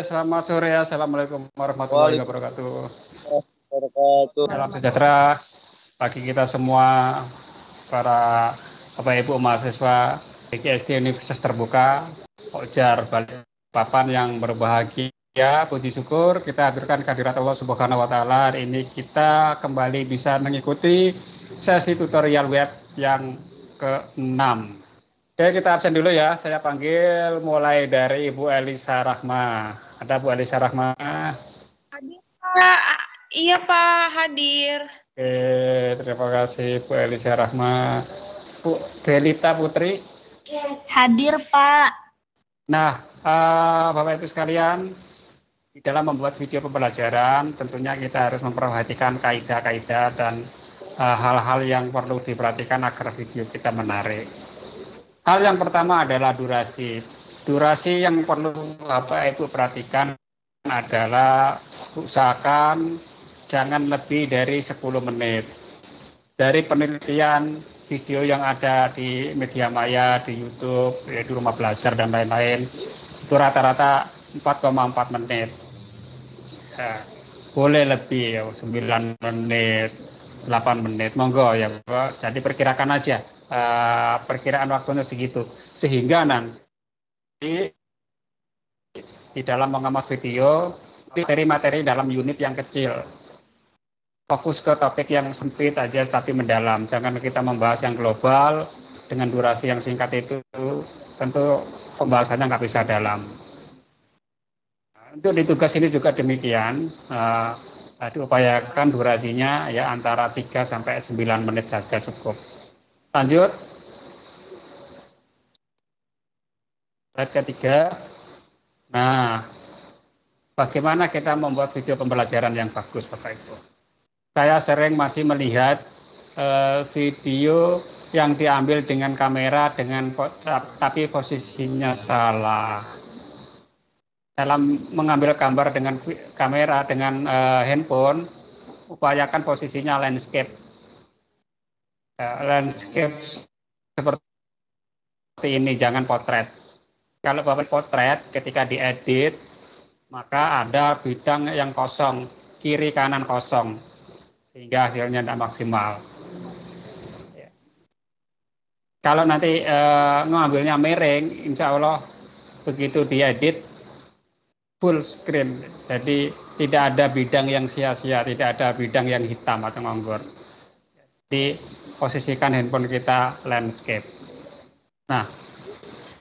Selamat sore, assalamualaikum warahmatullahi wabarakatuh. Waalaikumsalam. Salam sejahtera bagi kita semua, para Bapak Ibu mahasiswa GKSD Universitas Terbuka, Pokjar Balikpapan yang berbahagia. Puji syukur kita hadirkan kehadirat Allah Subhanahu wa Ta'ala. Hari ini kita kembali bisa mengikuti sesi tutorial web yang ke-6. Oke, kita absen dulu ya. Saya panggil mulai dari Ibu Elisa Rahma. Ada Bu Elisa Rahma. Hadir, Pak. Iya, Pak, hadir. Oke, terima kasih Bu Elisa Rahma. Bu Delita Putri. Hadir, Pak. Nah, Bapak Ibu sekalian, di dalam membuat video pembelajaran, tentunya kita harus memperhatikan kaidah-kaidah dan hal-hal yang perlu diperhatikan agar video kita menarik. Hal yang pertama adalah durasi. Durasi yang perlu Bapak Ibu perhatikan adalah usahakan jangan lebih dari 10 menit. Dari penelitian video yang ada di media maya, di YouTube, di rumah belajar dan lain-lain, itu rata-rata 4,4 menit. Ya, boleh lebih ya, 9 menit, 8 menit, monggo ya Pak. Jadi perkirakan aja, perkiraan waktunya segitu. Sehingga nanti di dalam mengemas video, materi-materi dalam unit yang kecil. Fokus ke topik yang sempit aja tapi mendalam. Jangan kita membahas yang global dengan durasi yang singkat itu, tentu pembahasannya nggak bisa dalam. Untuk di tugas ini juga demikian, diupayakan durasinya ya antara 3 sampai 9 menit saja cukup. Lanjut. Slide ketiga. Nah, bagaimana kita membuat video pembelajaran yang bagus, Bapak Ibu? Saya sering masih melihat video yang diambil dengan kamera tapi posisinya salah. Dalam mengambil gambar dengan kamera dengan handphone, upayakan posisinya landscape. Landscape seperti ini, jangan potret. Kalau Bapak potret ketika diedit, maka ada bidang yang kosong, kiri kanan kosong, sehingga hasilnya tidak maksimal. Ya. Kalau nanti ngambilnya miring, insya Allah begitu diedit full screen, jadi tidak ada bidang yang sia-sia, tidak ada bidang yang hitam atau nganggur. Jadi posisikan handphone kita landscape. Nah,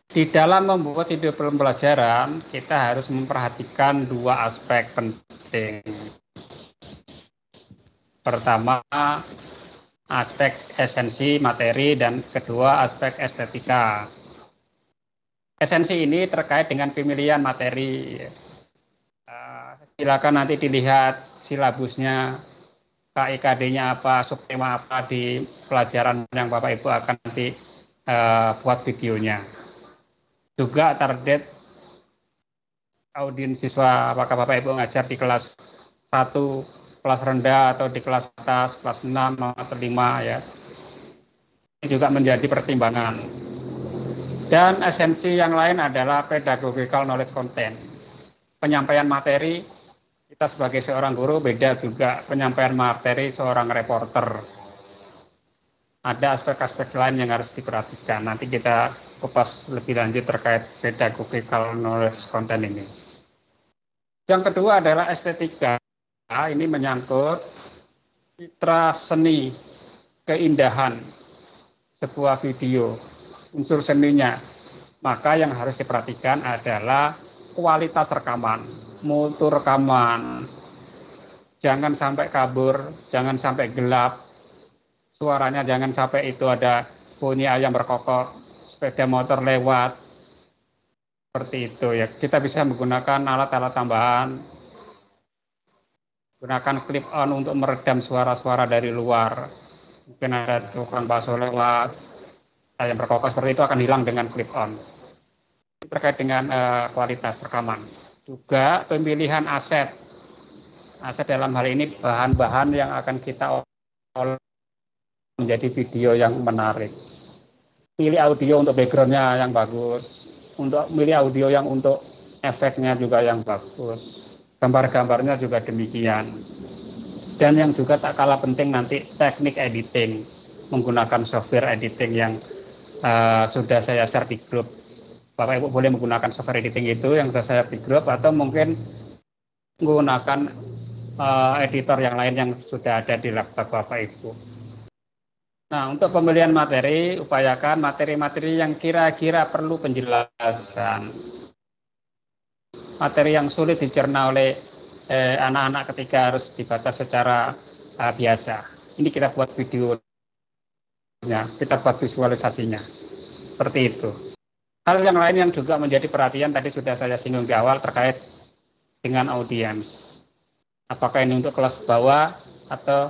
di dalam membuat video pembelajaran kita harus memperhatikan dua aspek penting. Pertama, aspek esensi materi, dan kedua aspek estetika. Esensi ini terkait dengan pemilihan materi. Silakan nanti dilihat silabusnya, KIKD-nya apa, subtema apa di pelajaran yang Bapak Ibu akan nanti buat videonya. Juga target audiens siswa, apakah Bapak Ibu ngajar di kelas 1, kelas rendah, atau di kelas atas, kelas 6 atau 5 ya. Ini juga menjadi pertimbangan. Dan esensi yang lain adalah pedagogical knowledge content. Penyampaian materi, kita sebagai seorang guru beda juga penyampaian materi seorang reporter. Ada aspek-aspek lain yang harus diperhatikan. Nanti kita kupas lebih lanjut terkait pedagogical knowledge content ini. Yang kedua adalah estetika. Ini menyangkut citra seni, keindahan sebuah video, unsur seninya. Maka yang harus diperhatikan adalah kualitas rekaman, mutu rekaman. Jangan sampai kabur, jangan sampai gelap. Suaranya jangan sampai itu ada bunyi ayam berkokok, sepeda motor lewat. Seperti itu ya. Kita bisa menggunakan alat-alat tambahan. Gunakan clip on untuk meredam suara-suara dari luar. Mungkin ada tukang bakso lewat, ayam berkokok, seperti itu akan hilang dengan clip on. Terkait dengan kualitas rekaman. Juga pemilihan aset. Aset dalam hal ini bahan-bahan yang akan kita olah menjadi video yang menarik. Pilih audio untuk backgroundnya yang bagus. Untuk pilih audio yang untuk efeknya juga yang bagus, gambar-gambarnya juga demikian. Dan yang juga tak kalah penting nanti teknik editing, menggunakan software editing yang sudah saya share di grup. Bapak Ibu boleh menggunakan software editing itu yang sudah saya share di grup, atau mungkin menggunakan editor yang lain yang sudah ada di laptop Bapak Ibu. Nah, untuk pemilihan materi, upayakan materi-materi yang kira-kira perlu penjelasan. Materi yang sulit dicerna oleh anak-anak ketika harus dibaca secara biasa. Ini kita buat videonya, kita buat visualisasinya. Seperti itu. Hal yang lain yang juga menjadi perhatian tadi sudah saya singgung di awal terkait dengan audiens. Apakah ini untuk kelas bawah atau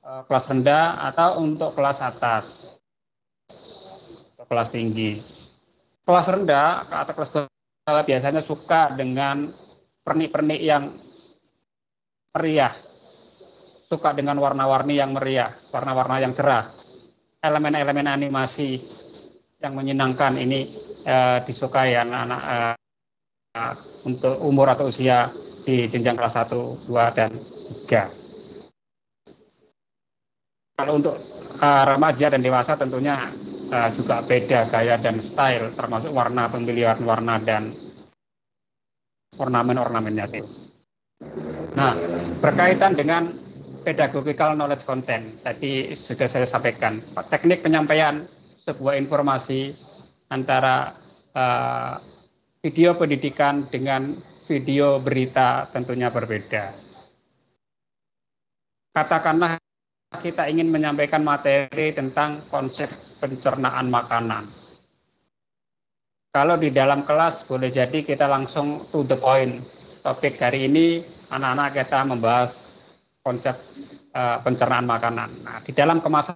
kelas rendah atau untuk kelas atas atau kelas tinggi. Kelas rendah atau kelas bawah biasanya suka dengan pernik-pernik yang meriah, suka dengan warna-warni yang meriah, warna-warna yang cerah, elemen-elemen animasi yang menyenangkan ini disukai anak-anak untuk umur atau usia di jenjang kelas 1, 2, dan 3. Kalau untuk remaja dan dewasa tentunya juga beda gaya dan style, termasuk warna, pemilihan warna dan ornamen-ornamennya. Nah, berkaitan dengan pedagogical knowledge content, tadi sudah saya sampaikan, teknik penyampaian sebuah informasi antara video pendidikan dengan video berita tentunya berbeda. Katakanlah kita ingin menyampaikan materi tentang konsep pencernaan makanan. Kalau di dalam kelas boleh jadi kita langsung to the point. Topik hari ini anak-anak kita membahas konsep pencernaan makanan. Nah, di dalam kemasan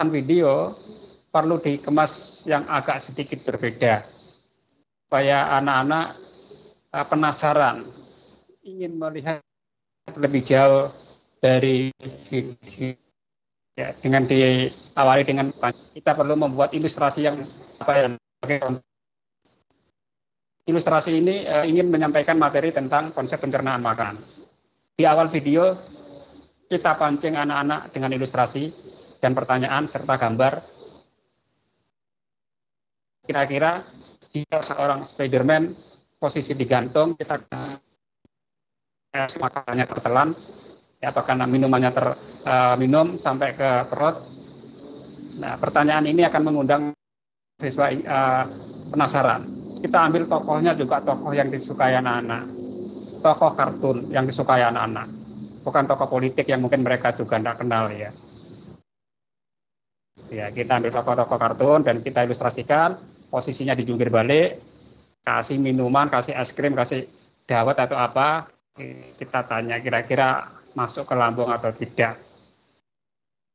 video perlu dikemas yang agak sedikit berbeda supaya anak-anak penasaran, ingin melihat lebih jauh dari video. Ya, dengan diawali dengan kita perlu membuat ilustrasi yang ilustrasi ini ingin menyampaikan materi tentang konsep pencernaan makanan. Di awal video kita pancing anak-anak dengan ilustrasi dan pertanyaan serta gambar. Kira-kira jika seorang Spiderman posisi digantung, kita makanannya tertelan, apakah minumannya terminum sampai ke perut. Nah, pertanyaan ini akan mengundang siswa penasaran. Kita ambil tokohnya juga tokoh yang disukai anak-anak, tokoh kartun yang disukai anak-anak, bukan tokoh politik yang mungkin mereka juga tidak kenal ya. Ya, kita ambil tokoh-tokoh kartun dan kita ilustrasikan, posisinya dijungkir balik, kasih minuman, kasih es krim, kasih dawet atau apa, kita tanya kira-kira masuk ke lambung atau tidak.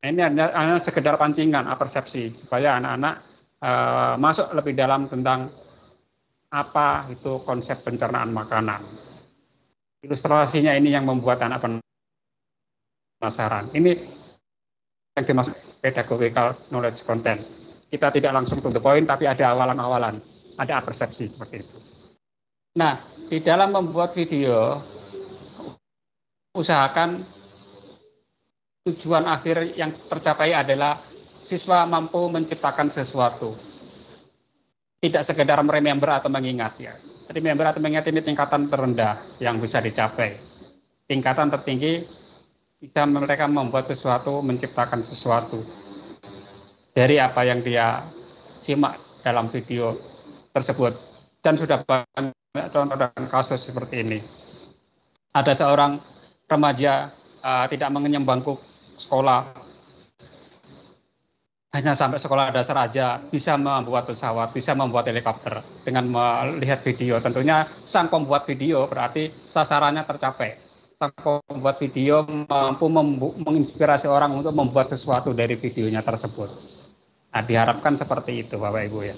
Ini hanya sekedar pancingan, persepsi, supaya anak-anak masuk lebih dalam tentang apa itu konsep pencernaan makanan. Ilustrasinya ini yang membuat anak penasaran. Ini yang dimaksud pedagogical knowledge content. Kita tidak langsung to the point, tapi ada awalan-awalan, ada persepsi seperti itu. Nah, di dalam membuat video, usahakan tujuan akhir yang tercapai adalah siswa mampu menciptakan sesuatu. Tidak sekedar meremember atau mengingat ya. Remember atau mengingat ini tingkatan terendah yang bisa dicapai. Tingkatan tertinggi bisa mereka membuat sesuatu, menciptakan sesuatu dari apa yang dia simak dalam video tersebut. Dan sudah banyak contoh dan kasus seperti ini. Ada seorang remaja tidak mengenyam bangku sekolah, hanya sampai sekolah dasar aja bisa membuat pesawat, bisa membuat helikopter dengan melihat video. Tentunya sang pembuat video berarti sasarannya tercapai. Sang pembuat video mampu menginspirasi orang untuk membuat sesuatu dari videonya tersebut. Nah, diharapkan seperti itu Bapak Ibu ya.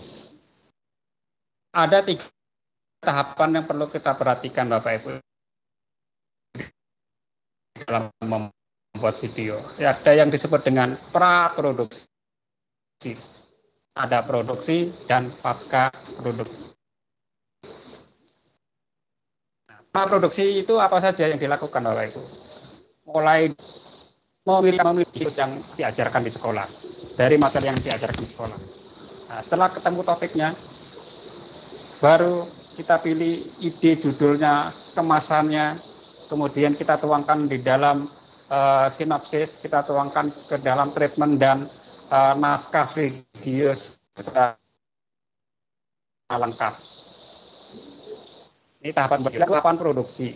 Ada 3 tahapan yang perlu kita perhatikan Bapak Ibu dalam membuat video. Ya, ada yang disebut dengan praproduksi. Ada produksi dan pasca produksi. Produksi itu apa saja yang dilakukan Bapak Ibu? Mulai memilih yang diajarkan di sekolah, dari materi yang diajarkan di sekolah. Nah, setelah ketemu topiknya, baru kita pilih ide judulnya, kemasannya, kemudian kita tuangkan di dalam sinopsis, kita tuangkan ke dalam treatment dan naskah video secara lengkap. Ini tahapan produksi.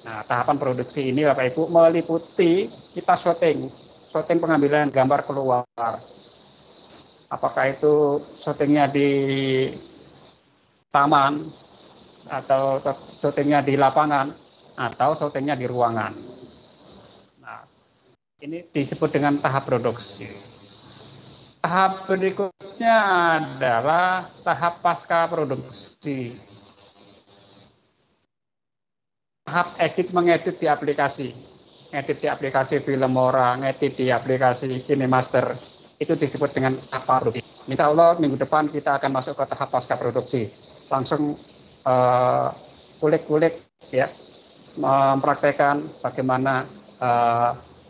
Nah, tahapan produksi ini Bapak Ibu meliputi kita syuting pengambilan gambar keluar. Apakah itu syutingnya di taman, atau syutingnya di lapangan, atau syutingnya di ruangan. Nah, ini disebut dengan tahap produksi. Tahap berikutnya adalah tahap pasca produksi. Tahap edit mengedit di aplikasi. Edit di aplikasi Filmora, ngedit di aplikasi KineMaster. Itu disebut dengan tahap produksi. Insya Allah minggu depan kita akan masuk ke tahap pasca produksi. Langsung kulik-kulik ya, mempraktekkan bagaimana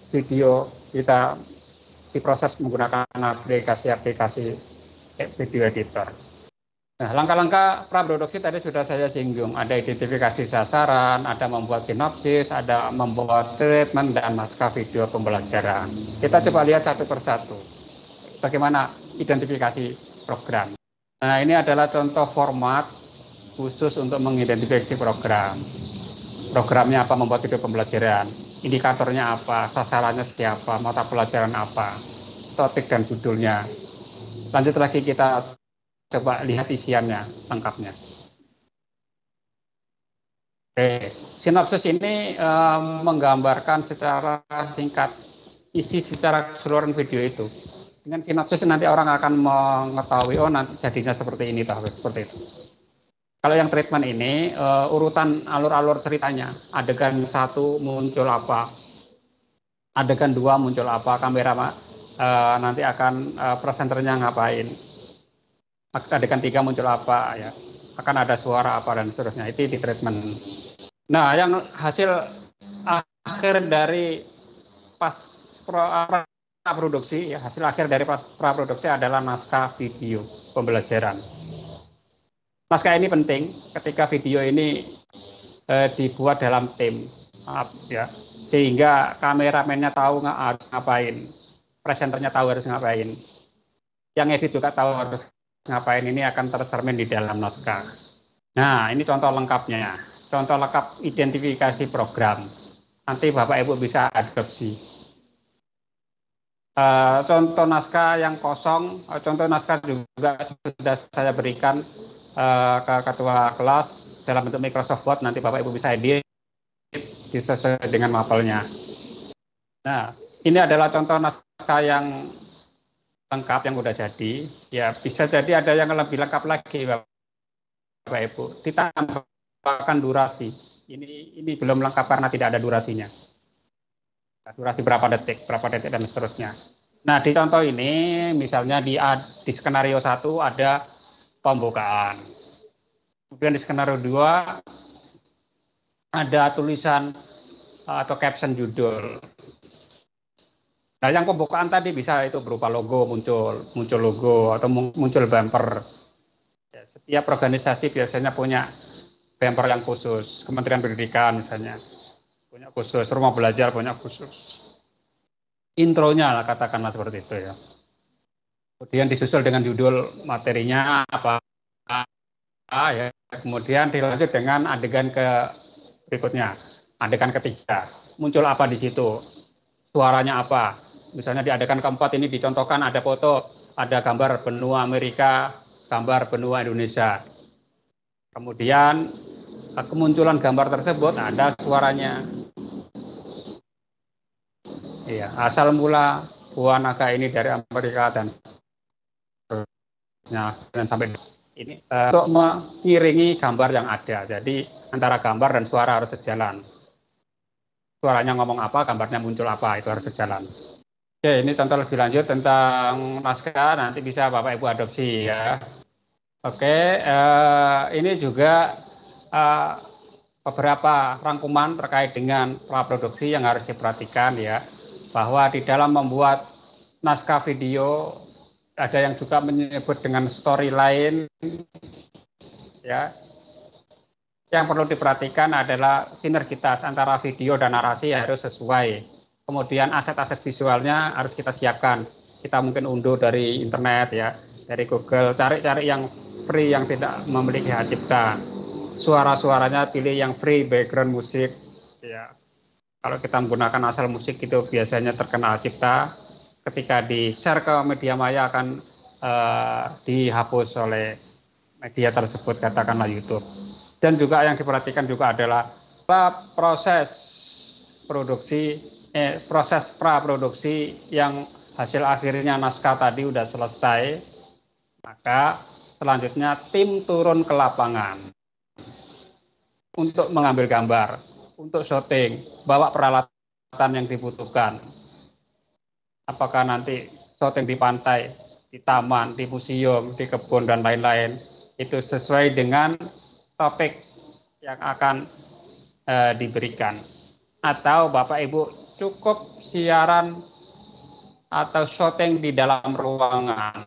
video kita diproses menggunakan aplikasi-aplikasi video editor. Nah, langkah-langkah praproduksi tadi sudah saya singgung. Ada identifikasi sasaran, ada membuat sinopsis, ada membuat treatment dan naskah video pembelajaran. Kita coba lihat satu persatu. Bagaimana identifikasi program. Nah, ini adalah contoh format khusus untuk mengidentifikasi program. Programnya apa, membuat video pembelajaran. Indikatornya apa, sasarannya siapa, mata pelajaran apa, topik dan judulnya. Lanjut lagi kita coba lihat isiannya, lengkapnya. Oke, sinopsis ini menggambarkan secara singkat isi secara keseluruhan video itu. Dengan sinopsis nanti orang akan mengetahui, oh nanti jadinya seperti ini, seperti itu. Kalau yang treatment ini urutan alur-alur ceritanya, adegan 1 muncul apa, adegan 2 muncul apa, kamera nanti akan presenternya ngapain, adegan 3 muncul apa ya, akan ada suara apa dan seterusnya, itu di treatment. Nah, yang hasil akhir dari praproduksi ya, hasil akhir dari praproduksi adalah naskah video pembelajaran. Naskah ini penting ketika video ini dibuat dalam tim, ya, sehingga kameramennya tahu harus ngapain, presenternya tahu harus ngapain, yang edit juga tahu harus ngapain. Ini akan tercermin di dalam naskah. Nah, ini contoh lengkapnya, contoh lengkap identifikasi program. Nanti Bapak Ibu bisa adopsi. Contoh naskah yang kosong, contoh naskah juga sudah saya berikan ke ketua kelas dalam bentuk Microsoft Word. Nanti Bapak Ibu bisa edit disesuaikan dengan mapelnya. Nah, ini adalah contoh naskah yang lengkap yang udah jadi. Ya, bisa jadi ada yang lebih lengkap lagi Bapak Ibu. Ditambahkan durasi. Ini belum lengkap karena tidak ada durasinya. Durasi berapa detik dan seterusnya. Nah, di contoh ini misalnya di skenario 1 ada pembukaan. Kemudian di skenario 2 ada tulisan atau caption judul. Nah, yang pembukaan tadi bisa itu berupa logo, muncul logo atau muncul bumper. Ya, setiap organisasi biasanya punya bumper yang khusus. Kementerian Pendidikan misalnya punya khusus, rumah belajar punya khusus. Intronya lah katakanlah seperti itu ya. Kemudian disusul dengan judul materinya apa ya. Kemudian dilanjut dengan adegan berikutnya, adegan ketiga. Muncul apa di situ? Suaranya apa? Misalnya di adegan keempat ini dicontohkan ada foto, ada gambar benua Amerika, gambar benua Indonesia. Kemudian kemunculan gambar tersebut ada suaranya. Iya, asal mula buah naga ini dari Amerika dan sampai ini untuk mengiringi gambar yang ada. Jadi antara gambar dan suara harus sejalan. Suaranya ngomong apa, gambarnya muncul apa, itu harus sejalan. Oke, ini contoh lebih lanjut tentang naskah, nanti bisa Bapak Ibu adopsi ya. Oke, ini juga beberapa rangkuman terkait dengan praproduksi yang harus diperhatikan ya, bahwa di dalam membuat naskah video ada yang juga menyebut dengan storyline ya. Yang perlu diperhatikan adalah sinergitas antara video dan narasi harus sesuai. Kemudian aset-aset visualnya harus kita siapkan. Kita mungkin unduh dari internet ya, dari Google, cari-cari yang free yang tidak memiliki hak cipta. Suara-suaranya pilih yang free, background musik ya. Kalau kita menggunakan asal musik itu biasanya terkena hak cipta. Ketika di-share ke media maya akan dihapus oleh media tersebut, katakanlah YouTube. Dan juga yang diperhatikan juga adalah proses produksi, proses praproduksi yang hasil akhirnya naskah tadi sudah selesai, maka selanjutnya tim turun ke lapangan untuk mengambil gambar, untuk syuting, bawa peralatan yang dibutuhkan. Apakah nanti syuting di pantai, di taman, di museum, di kebun, dan lain-lain, itu sesuai dengan topik yang akan diberikan. Atau Bapak Ibu cukup siaran atau syuting di dalam ruangan.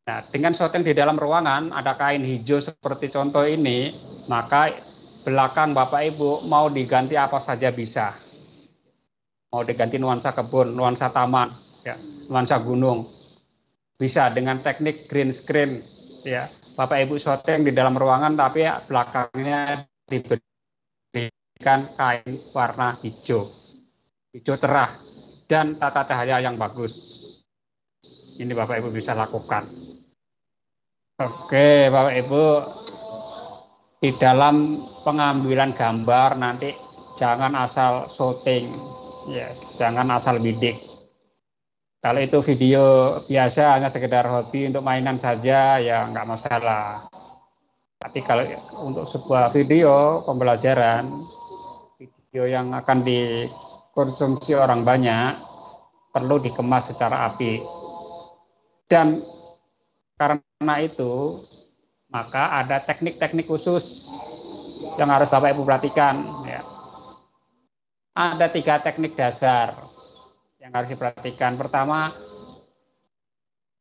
Nah, dengan syuting di dalam ruangan ada kain hijau seperti contoh ini, maka belakang Bapak Ibu mau diganti apa saja bisa. Mau diganti nuansa kebun, nuansa taman, ya, nuansa gunung. Bisa dengan teknik green screen, ya. Bapak Ibu syuting di dalam ruangan tapi ya, belakangnya diberikan kain warna hijau, hijau cerah dan tata cahaya yang bagus. Ini Bapak Ibu bisa lakukan. Oke, Bapak Ibu, di dalam pengambilan gambar nanti jangan asal syuting, ya, jangan asal bidik. Kalau itu video biasa hanya sekedar hobi untuk mainan saja ya nggak masalah. Tapi kalau untuk sebuah video pembelajaran, video yang akan dikonsumsi orang banyak, perlu dikemas secara apik. Dan karena itu, maka ada teknik-teknik khusus yang harus Bapak Ibu perhatikan. Ya. Ada 3 teknik dasar yang harus diperhatikan. Pertama,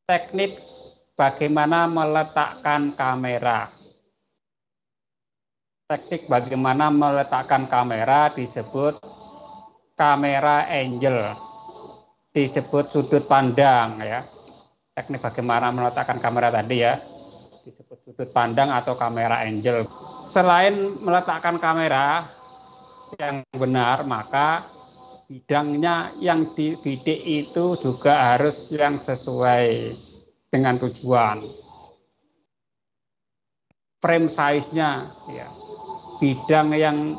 teknik bagaimana meletakkan kamera. Teknik bagaimana meletakkan kamera disebut kamera angle, disebut sudut pandang ya. Teknik bagaimana meletakkan kamera tadi ya, disebut sudut pandang atau kamera angle. Selain meletakkan kamera yang benar, maka bidangnya yang dibidik itu juga harus yang sesuai dengan tujuan. Frame size-nya ya. Bidang yang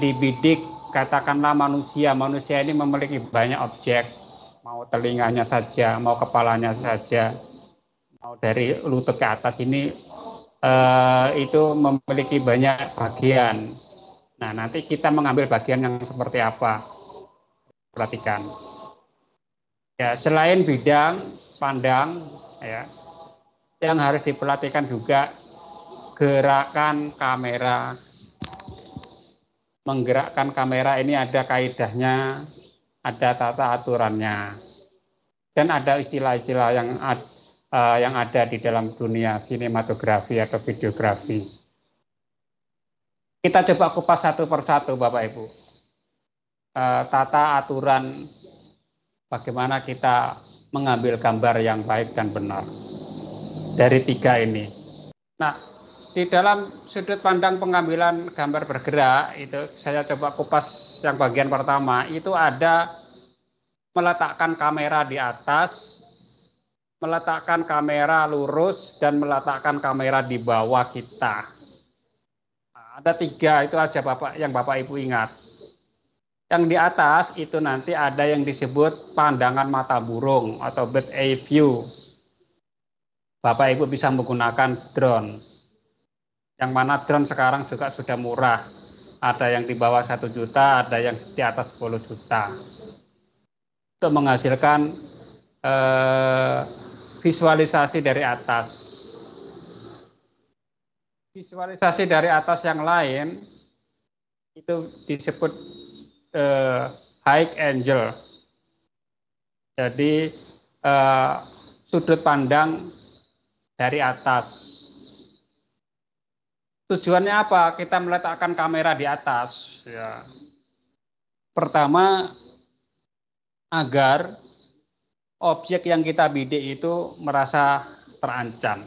dibidik katakanlah manusia ini memiliki banyak objek, mau telinganya saja, mau kepalanya saja, mau dari lutut ke atas ini itu memiliki banyak bagian. Nah, nanti kita mengambil bagian yang seperti apa, perhatikan. Ya, selain bidang pandang, ya, yang harus diperhatikan juga gerakan kamera. Menggerakkan kamera ini ada kaidahnya, ada tata aturannya, dan ada istilah-istilah yang ada di dalam dunia sinematografi atau videografi. Kita coba kupas satu persatu, Bapak Ibu. Tata aturan bagaimana kita mengambil gambar yang baik dan benar dari 3 ini. Nah, di dalam sudut pandang pengambilan gambar bergerak itu saya coba kupas yang bagian pertama, itu ada meletakkan kamera di atas, meletakkan kamera lurus, dan meletakkan kamera di bawah kita. Nah, ada 3 itu aja yang Bapak Ibu ingat. Yang di atas itu nanti ada yang disebut pandangan mata burung atau bird eye view. Bapak Ibu bisa menggunakan drone. Yang mana drone sekarang juga sudah murah. Ada yang di bawah 1 juta, ada yang di atas 10 juta. Untuk menghasilkan visualisasi dari atas. visualisasi dari atas yang lain itu disebut high angle. Jadi sudut pandang dari atas. Tujuannya apa? Kita meletakkan kamera di atas. Ya. Pertama, agar objek yang kita bidik itu merasa terancam,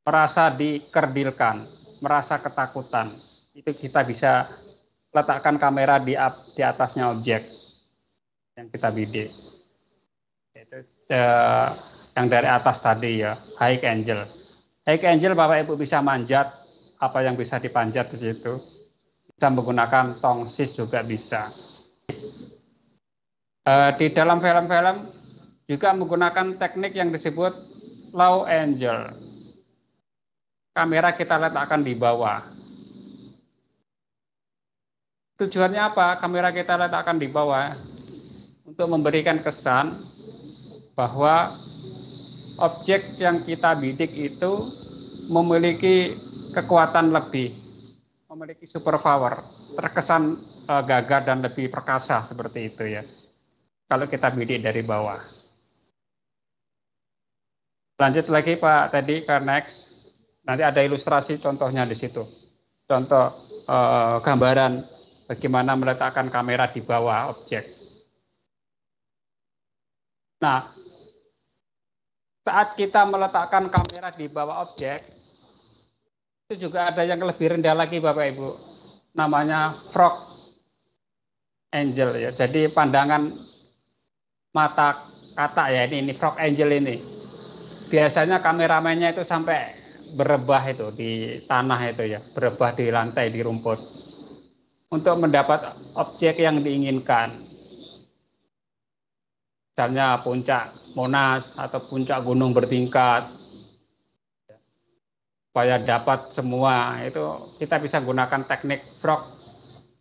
merasa dikerdilkan, merasa ketakutan. Itu kita bisa letakkan kamera di atasnya objek yang kita bidik. Itu yang dari atas tadi ya, high angle. High angle Bapak Ibu bisa manjat, apa yang bisa dipanjat di situ. Bisa menggunakan tongsis juga bisa. Di dalam film-film juga menggunakan teknik yang disebut low angle. Kamera kita letakkan di bawah. Tujuannya apa? Kamera kita letakkan di bawah untuk memberikan kesan bahwa objek yang kita bidik itu memiliki kekuatan lebih, memiliki superpower, terkesan gagah dan lebih perkasa seperti itu ya. Kalau kita bidik dari bawah. Lanjut lagi Pak tadi ke next. Nanti ada ilustrasi contohnya di situ. Contoh gambaran bagaimana meletakkan kamera di bawah objek. Nah, saat kita meletakkan kamera di bawah objek, itu juga ada yang lebih rendah lagi Bapak Ibu. Namanya frog angle ya. Jadi pandangan mata katak ya, ini frog angle ini. Biasanya kameramennya itu sampai berebah itu di tanah itu ya, berebah di lantai, di rumput. Untuk mendapat objek yang diinginkan. Misalnya puncak Monas atau puncak gunung bertingkat. Supaya dapat semua, itu kita bisa gunakan teknik frog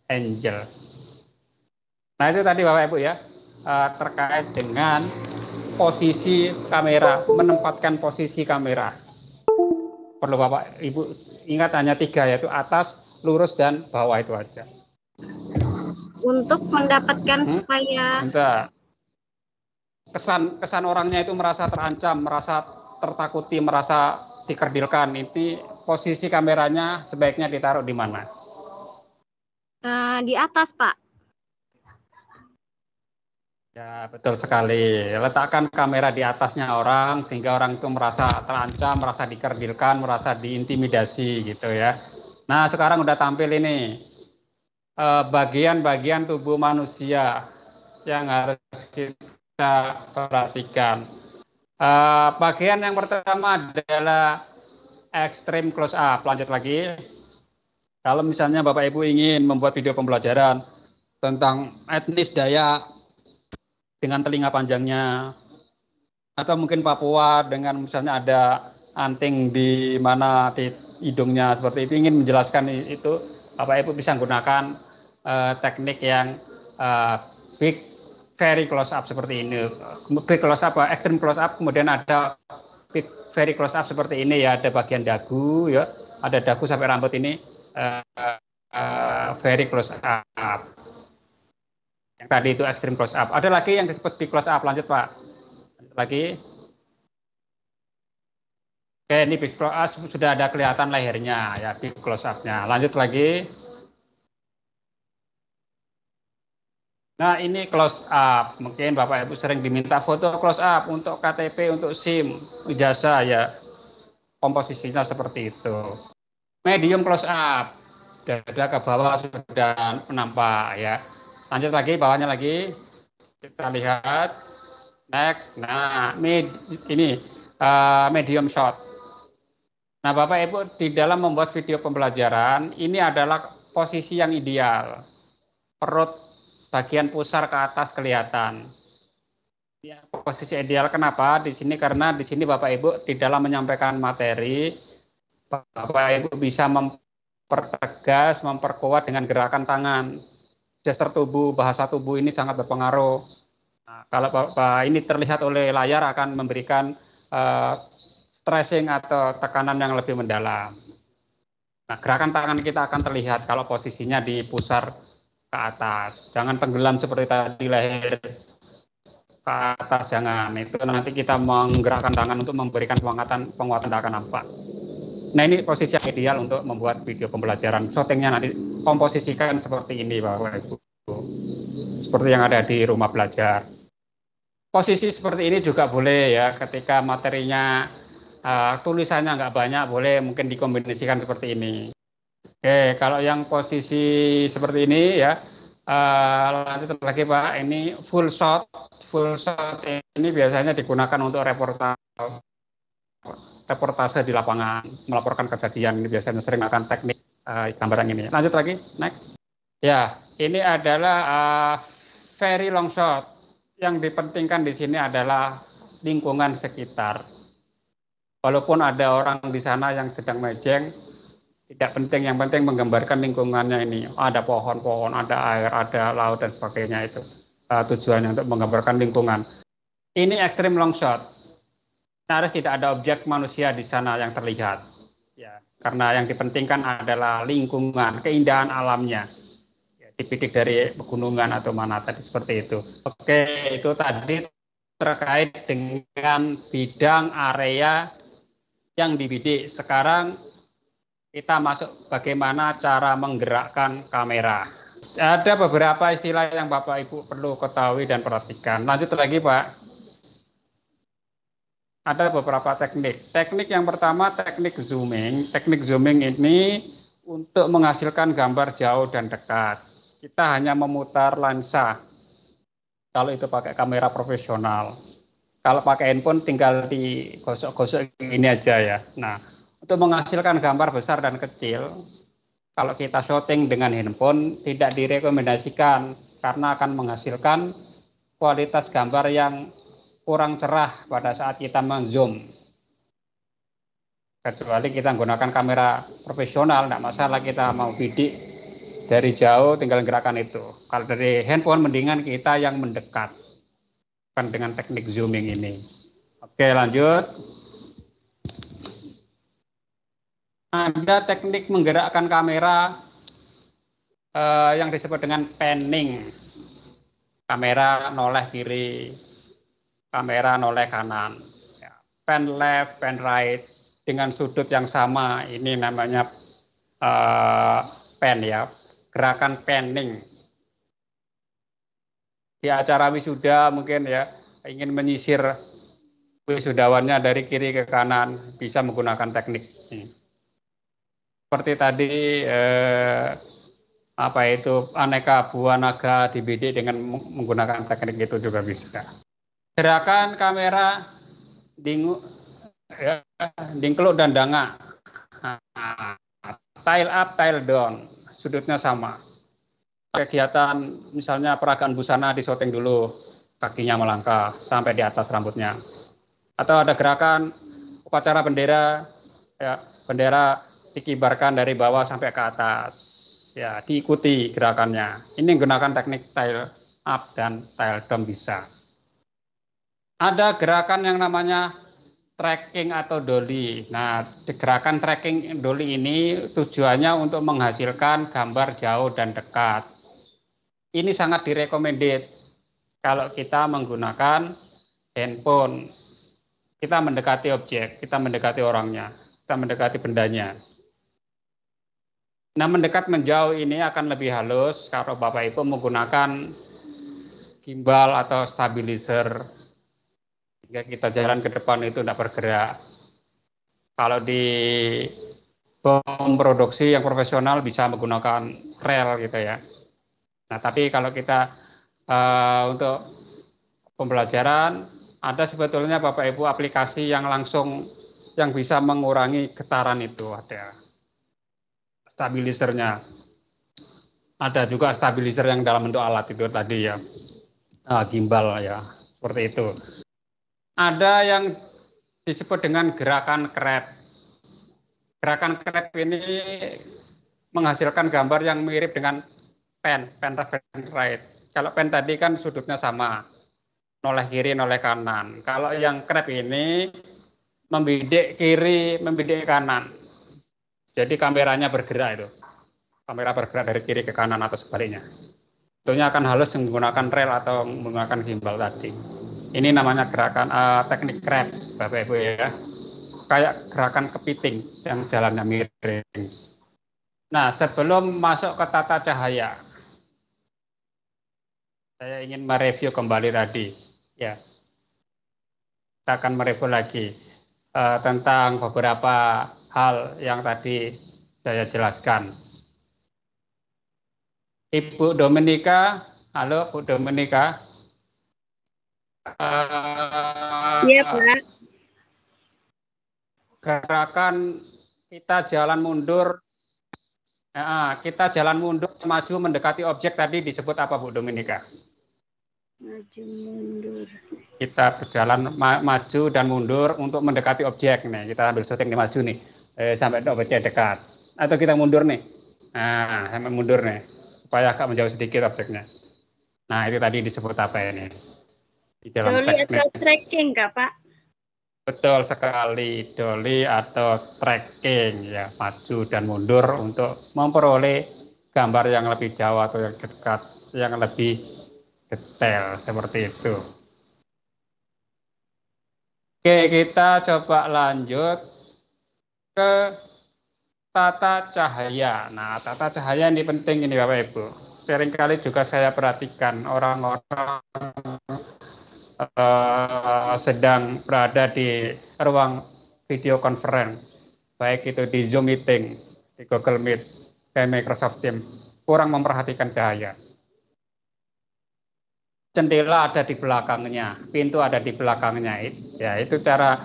angle. Nah itu tadi Bapak Ibu ya, terkait dengan posisi kamera, menempatkan posisi kamera. Perlu Bapak Ibu ingat hanya 3, yaitu atas, lurus, dan bawah itu aja. Untuk mendapatkan supaya kesan orangnya itu merasa terancam, merasa tertakuti, merasa dikerdilkan. Ini posisi kameranya sebaiknya ditaruh di mana? di atas, Pak. Ya, betul sekali. Letakkan kamera di atasnya orang sehingga orang itu merasa terancam, merasa dikerdilkan, merasa diintimidasi gitu ya. Nah, sekarang udah tampil ini bagian-bagian tubuh manusia yang harus kita perhatikan. Bagian yang pertama adalah extreme close up. Lanjut lagi. Kalau misalnya Bapak Ibu ingin membuat video pembelajaran tentang etnis Dayak dengan telinga panjangnya, atau mungkin Papua dengan misalnya ada anting di mana di hidungnya seperti itu, ingin menjelaskan itu, Bapak Ibu bisa menggunakan teknik yang big very close up seperti ini. Big close up, extreme close up, kemudian ada big very close up seperti ini ya, ada bagian dagu ya, ada dagu sampai rambut ini very close up. Yang tadi itu extreme close up. Ada lagi yang disebut big close up. Lanjut Pak. Lanjut lagi. Oke, ini big close up sudah ada kelihatan lehernya ya, big close up-nya. Lanjut lagi. Nah, ini close up. Mungkin Bapak Ibu sering diminta foto close up untuk KTP, untuk SIM, ijazah ya. Komposisinya seperti itu. Medium close up. Dada ke bawah sudah nampak ya. Lanjut lagi, bawahnya lagi. Kita lihat. Next. Nah, ini medium shot. Nah, Bapak Ibu di dalam membuat video pembelajaran, ini adalah posisi yang ideal. Perut bagian pusar ke atas kelihatan. Ya, posisi ideal kenapa? Di sini karena di sini Bapak Ibu di dalam menyampaikan materi, Bapak Ibu bisa mempertegas, memperkuat dengan gerakan tangan. Gestur tubuh, bahasa tubuh ini sangat berpengaruh. Nah, kalau Bapak ini terlihat oleh layar akan memberikan stressing atau tekanan yang lebih mendalam. Nah, gerakan tangan kita akan terlihat kalau posisinya dipusar ke atas. Jangan tenggelam seperti tadi, leher ke atas, jangan. Itu nanti kita menggerakkan tangan untuk memberikan penguatan tidak akan nampak. Nah, ini posisi yang ideal untuk membuat video pembelajaran. Shootingnya nanti komposisikan seperti ini, Bapak Ibu. Seperti yang ada di rumah belajar. Posisi seperti ini juga boleh ya, ketika materinya tulisannya nggak banyak, boleh mungkin dikombinasikan seperti ini. Oke, kalau yang posisi seperti ini ya, lanjut lagi Pak, ini full shot. Full shot ini biasanya digunakan untuk reportase di lapangan, melaporkan kejadian. Ini biasanya sering melakukan teknik gambaran ini. Lanjut lagi, next. Ya, ini adalah very long shot. Yang dipentingkan di sini adalah lingkungan sekitar. Walaupun ada orang di sana yang sedang mejeng, tidak penting. Yang penting menggambarkan lingkungannya ini. Ada pohon-pohon, ada air, ada laut dan sebagainya itu. Tujuannya untuk menggambarkan lingkungan. Ini extreme long shot. Nyaris tidak ada objek manusia di sana yang terlihat. Ya, karena yang dipentingkan adalah lingkungan, keindahan alamnya. Dibidik dari pegunungan atau mana tadi seperti itu. Oke, itu tadi terkait dengan bidang area yang dibidik. Sekarang kita masuk bagaimana cara menggerakkan kamera. Ada beberapa istilah yang Bapak Ibu perlu ketahui dan perhatikan. Lanjut lagi Pak. Ada beberapa teknik. Teknik yang pertama teknik zooming. Teknik zooming ini untuk menghasilkan gambar jauh dan dekat. Kita hanya memutar lensa. Kalau itu pakai kamera profesional. Kalau pakai handphone tinggal digosok-gosok ini aja ya. Nah, untuk menghasilkan gambar besar dan kecil, kalau kita shooting dengan handphone tidak direkomendasikan karena akan menghasilkan kualitas gambar yang kurang cerah pada saat kita men-zoom. Kecuali kita menggunakan kamera profesional, tidak masalah, kita mau bidik dari jauh tinggal gerakan itu. Kalau dari handphone mendingan kita yang mendekat. Bukan dengan teknik zooming ini. Oke, lanjut. Ada teknik menggerakkan kamera yang disebut dengan panning. Kamera noleh kiri, kamera noleh kanan. Pan left, pan right dengan sudut yang sama. Ini namanya pan ya. Gerakan panning. Di acara wisuda mungkin ya, ingin menyisir wisudawannya dari kiri ke kanan, bisa menggunakan teknik ini. Seperti tadi aneka buah naga dibidik dengan menggunakan teknik itu juga bisa. Gerakan kamera dingkluk dan danga. Tail up, tail down. Sudutnya sama. Kegiatan misalnya peragaan busana di syuting dulu, kakinya melangkah sampai di atas rambutnya. Atau ada gerakan upacara bendera, ya, bendera dikibarkan dari bawah sampai ke atas, ya, diikuti gerakannya. Ini menggunakan teknik tail up dan tail down bisa. Ada gerakan yang namanya tracking atau dolly. Nah, gerakan tracking dolly ini tujuannya untuk menghasilkan gambar jauh dan dekat. Ini sangat direkomended kalau kita menggunakan handphone. Kita mendekati objek, kita mendekati orangnya, kita mendekati bendanya. Nah, mendekat menjauh ini akan lebih halus kalau Bapak Ibu menggunakan gimbal atau stabilizer. Jika kita jalan ke depan itu tidak bergerak. Kalau di bom produksi yang profesional bisa menggunakan rel gitu ya. Nah, tapi kalau kita untuk pembelajaran ada sebetulnya Bapak Ibu aplikasi yang langsung yang bisa mengurangi getaran itu, ada stabilizernya. Ada juga stabilizer yang dalam bentuk alat itu tadi ya, gimbal ya, seperti itu. Ada yang disebut dengan gerakan crab. Gerakan crab ini menghasilkan gambar yang mirip dengan pen left, pen right. Kalau pen tadi kan sudutnya sama, noleh kiri, noleh kanan. Kalau yang crab ini membidik kiri, membidik kanan. Jadi kameranya bergerak itu. Kamera bergerak dari kiri ke kanan atau sebaliknya. Tentunya akan halus menggunakan rel atau menggunakan gimbal tadi. Ini namanya gerakan teknik crab, Bapak Ibu ya. Kayak gerakan kepiting yang jalannya miring. Nah, sebelum masuk ke tata cahaya, saya ingin mereview kembali tadi. Ya, kita akan mereview lagi tentang beberapa hal yang tadi saya jelaskan. Ibu Domenica, halo Bu Domenica. Iya, Pak. Gerakan kita jalan mundur, maju mendekati objek tadi disebut apa Bu Domenica? Maju mundur. Kita berjalan maju dan mundur untuk mendekati objek nih. Kita ambil syuting di maju nih, sampai objeknya dekat. Atau kita mundur nih, nah sampai mundur nih, supaya agak menjauh sedikit objeknya. Nah itu tadi disebut apa ini? Di dalam Dolly atau tracking, Kak, Pak? Betul sekali, dolly atau tracking ya, maju dan mundur untuk memperoleh gambar yang lebih jauh atau yang dekat, yang lebih detail seperti itu. Oke, kita coba lanjut ke tata cahaya. Nah, tata cahaya ini penting ini Bapak Ibu. Seringkali juga saya perhatikan orang-orang sedang berada di ruang video conference, baik itu di Zoom meeting, di Google Meet, di Microsoft Teams, kurang memperhatikan cahaya. Jendela ada di belakangnya, pintu ada di belakangnya, ya itu cara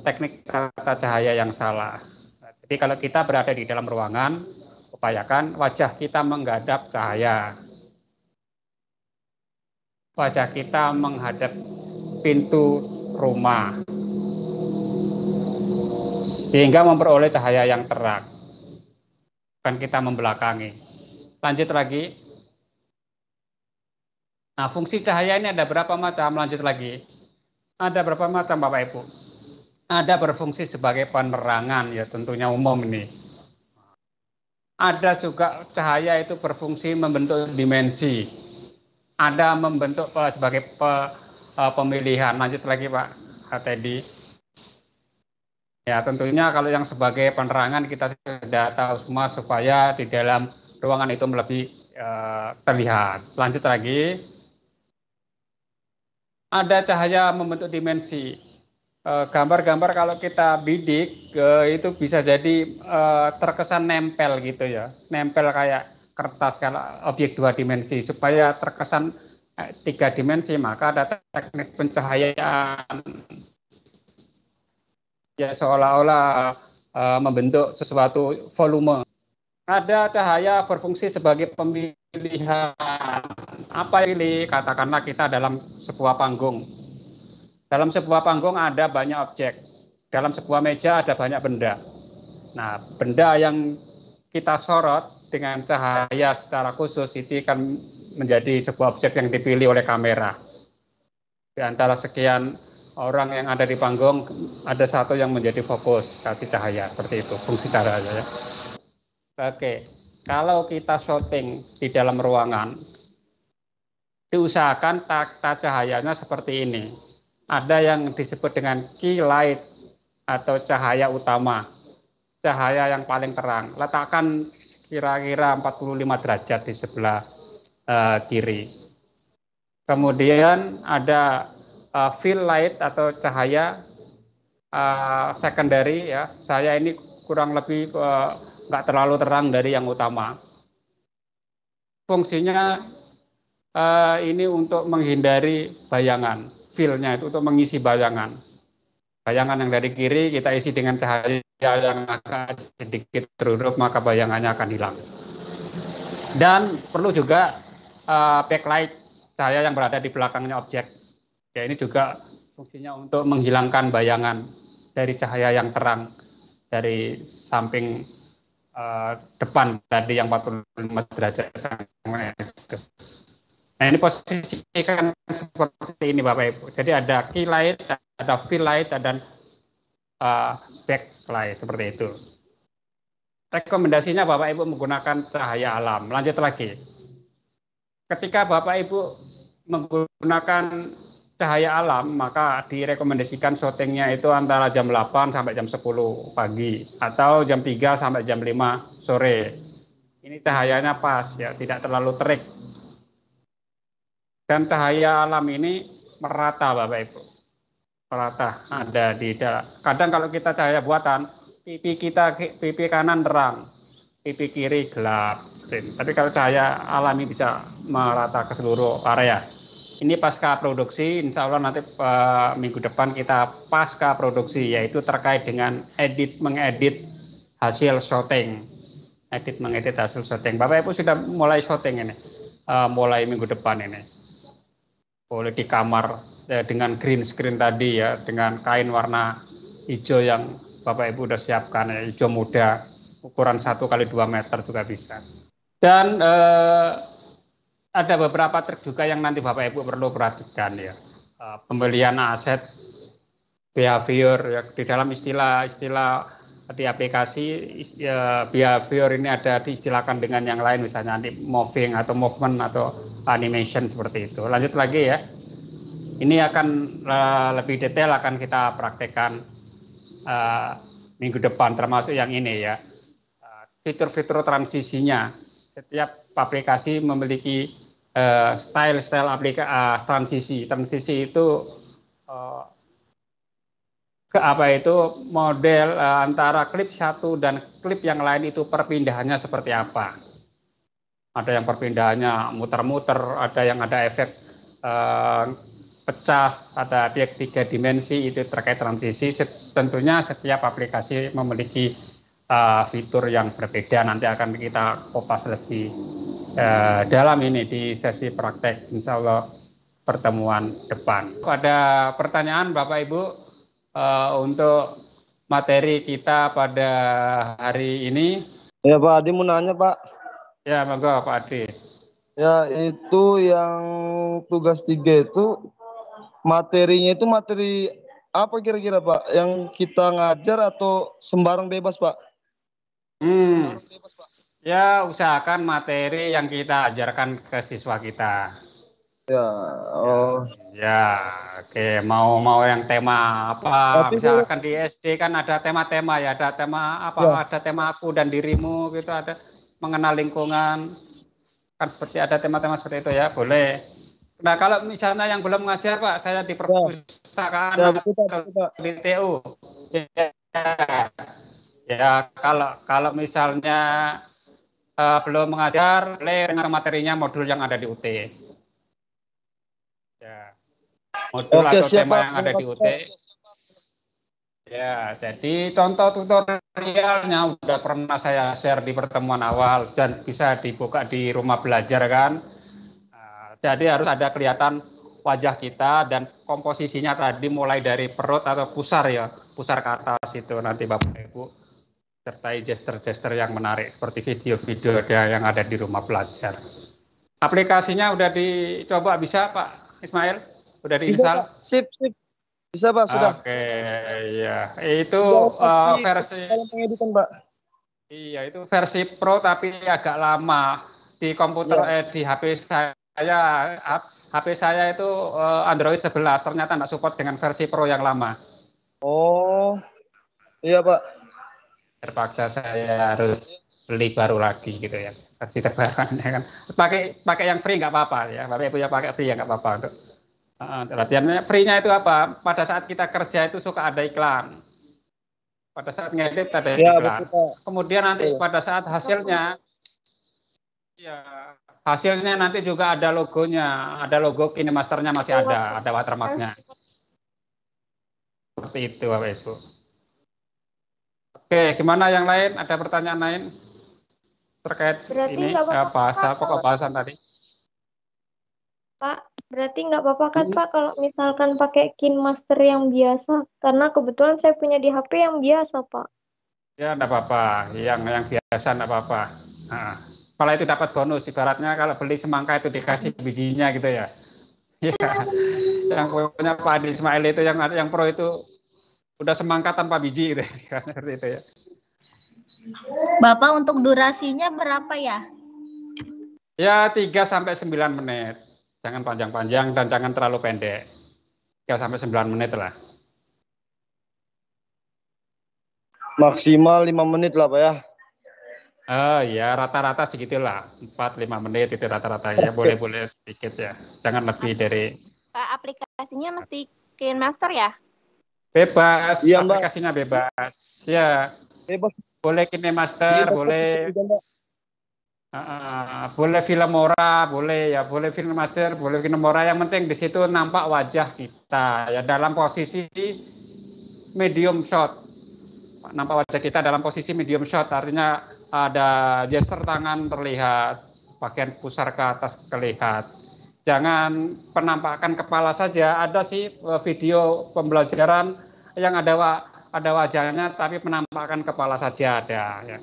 teknik tata cahaya yang salah. Jadi kalau kita berada di dalam ruangan, upayakan wajah kita menghadap cahaya. Wajah kita menghadap pintu rumah, sehingga memperoleh cahaya yang terang. Bukan kita membelakangi. Lanjut lagi. Nah, fungsi cahaya ini ada berapa macam? Lanjut lagi. Ada berapa macam Bapak Ibu? Ada berfungsi sebagai penerangan, ya tentunya umum ini. Ada juga cahaya itu berfungsi membentuk dimensi. Ada membentuk sebagai pemilihan. Lanjut lagi Pak Teddy. Ya tentunya kalau yang sebagai penerangan kita sudah tahu semua supaya di dalam ruangan itu lebih terlihat. Lanjut lagi. Ada cahaya membentuk dimensi. Gambar-gambar kalau kita bidik itu bisa jadi terkesan nempel gitu ya. Nempel kayak kertas kalau objek 2 dimensi. Supaya terkesan 3 dimensi maka ada teknik pencahayaan. Ya seolah-olah membentuk sesuatu volume. Ada cahaya berfungsi sebagai pemilihan. Apa ini? Katakanlah kita dalam sebuah panggung. Dalam sebuah panggung ada banyak objek. Dalam sebuah meja ada banyak benda. Nah, benda yang kita sorot dengan cahaya secara khusus itu akan menjadi sebuah objek yang dipilih oleh kamera. Di antara sekian orang yang ada di panggung, ada satu yang menjadi fokus, kasih cahaya. Seperti itu, fungsi cahaya. Oke, kalau kita syuting di dalam ruangan, diusahakan tata cahayanya seperti ini. Ada yang disebut dengan key light atau cahaya utama. Cahaya yang paling terang. Letakkan kira-kira 45 derajat di sebelah kiri. Kemudian ada fill light atau cahaya secondary ya. Saya ini kurang lebih nggak terlalu terang dari yang utama. Fungsinya ini untuk menghindari bayangan. Fill-nya itu untuk mengisi bayangan. Bayangan yang dari kiri kita isi dengan cahaya yang agak sedikit terurup, maka bayangannya akan hilang. Dan perlu juga backlight, cahaya yang berada di belakangnya objek. Ya, ini juga fungsinya untuk menghilangkan bayangan dari cahaya yang terang dari samping depan tadi yang 45 derajat. Nah ini posisikan seperti ini Bapak Ibu. Jadi ada key light, ada fill light, dan backlight seperti itu. rekomendasinya Bapak Ibu menggunakan cahaya alam. Lanjut lagi. Ketika Bapak Ibu menggunakan cahaya alam, maka direkomendasikan syutingnya itu antara jam 8 sampai jam 10 pagi atau jam 3 sampai jam 5 sore. Ini cahayanya pas ya, tidak terlalu terik. Dan cahaya alam ini merata Bapak Ibu. Merata ada di dalam. Kadang kalau kita cahaya buatan, pipi kanan terang, pipi kiri gelap. Tapi kalau cahaya alami bisa merata ke seluruh area. Ini pasca produksi, insya Allah nanti minggu depan kita pasca produksi, yaitu terkait dengan mengedit hasil syuting. Mengedit hasil syuting. Bapak Ibu sudah mulai syuting ini, mulai minggu depan ini. Boleh di kamar dengan green screen tadi ya, dengan kain warna hijau yang Bapak Ibu sudah siapkan, ya, hijau muda, ukuran 1 kali 2 meter juga bisa. Dan ada beberapa trik juga yang nanti Bapak Ibu perlu perhatikan ya. Pembelian aset, behavior ya, di dalam istilah di aplikasi behavior ini ada diistilahkan dengan yang lain, misalnya nanti moving atau movement atau animation seperti itu. Lanjut lagi ya. Ini akan lebih detail akan kita praktekkan minggu depan, termasuk yang ini ya. Fitur-fitur transisinya. Setiap aplikasi memiliki style transisi. Transisi itu model antara klip satu dan klip yang lain itu perpindahannya seperti apa. Ada yang perpindahannya muter-muter, ada yang ada efek pecah, ada efek 3 dimensi, itu terkait transisi. Tentunya setiap aplikasi memiliki fitur yang berbeda, nanti akan kita kupas lebih dalam ini di sesi praktek, insya Allah pertemuan depan. Ada pertanyaan Bapak Ibu untuk materi kita pada hari ini? Ya Pak Adi mau nanya Pak. Ya, monggo Pak Adi. Ya itu yang tugas 3 itu materinya itu materi apa kira-kira Pak? Yang kita ngajar atau sembarang bebas Pak? Ya, usahakan materi yang kita ajarkan ke siswa kita. Ya, oh. Ya, oke. Mau yang tema apa? Tapi Misalkan di SD kan ada tema-tema ya, ada tema apa? Ya. Ada tema aku dan dirimu gitu, ada mengenal lingkungan. Kan seperti ada tema-tema seperti itu ya, boleh. Nah, kalau misalnya yang belum mengajar Pak, saya di perpustakaan atau di TU. Ya, kalau misalnya belum mengajar, boleh dengar materinya modul yang ada di UT. Ya, modul atau tema yang ada di UT. Ya, jadi contoh tutorialnya udah pernah saya share di pertemuan awal dan bisa dibuka di rumah belajar kan. Jadi harus ada kelihatan wajah kita dan komposisinya tadi mulai dari perut atau pusar ya, pusar ke atas itu nanti Bapak Ibu sertai gesture-gesture yang menarik seperti video-video yang ada di rumah belajar. Aplikasinya udah dicoba bisa Pak Ismail? Udah diinstal? Sip. Bisa Pak, sudah. Oke, ya. Itu versi pengeditan Pak. Iya, itu versi Pro tapi agak lama. Di komputer di HP saya itu Android 11, ternyata nggak support dengan versi Pro yang lama. Oh. Iya, Pak. Terpaksa saya harus beli baru lagi gitu ya, versi terbarunya kan. Pakai yang free nggak apa-apa ya, Bapak Ibu ya, pakai free ya nggak apa-apa untuk latihannya. Free-nya itu apa? Pada saat kita kerja itu suka ada iklan. Pada saat ngedit ada iklan. Kemudian nanti pada saat hasilnya, ya hasilnya nanti juga ada logonya, ada logo KineMasternya masih ada watermarknya. Seperti itu Bapak Ibu. Oke, gimana yang lain? Ada pertanyaan lain terkait berarti ini pokok bahasan tadi? Pak, berarti nggak apa-apa kan Pak kalau misalkan pakai KineMaster yang biasa? Karena kebetulan saya punya di HP yang biasa Pak. Ya, enggak apa-apa. Yang biasa enggak apa-apa. Nah, kalau itu dapat bonus, ibaratnya kalau beli semangka itu dikasih bijinya gitu ya. Ya, yang punya Pak Adi Ismail itu yang Pro itu udah semangka tanpa biji gitu, seperti itu ya. Bapak untuk durasinya berapa ya? Ya 3-9 menit. Jangan panjang-panjang dan jangan terlalu pendek. 3-9 menit lah. Maksimal 5 menit lah Pak ya. Ya rata-rata segitulah. 4-5 menit itu rata-ratanya. Boleh-boleh sedikit ya. Jangan lebih dari. Aplikasinya mesti KineMaster ya? Bebas, Iya, Mbak. aplikasinya bebas. Ya, Bebas. boleh KineMaster, boleh boleh Filmora, boleh ya, boleh KineMaster, boleh Filmora. Yang penting di situ nampak wajah kita ya dalam posisi medium shot. Nampak wajah kita dalam posisi medium shot, artinya ada gesture tangan terlihat, bagian pusar ke atas terlihat. Jangan penampakan kepala saja. Ada sih video pembelajaran yang ada wajahnya tapi penampakan kepala saja ada ya.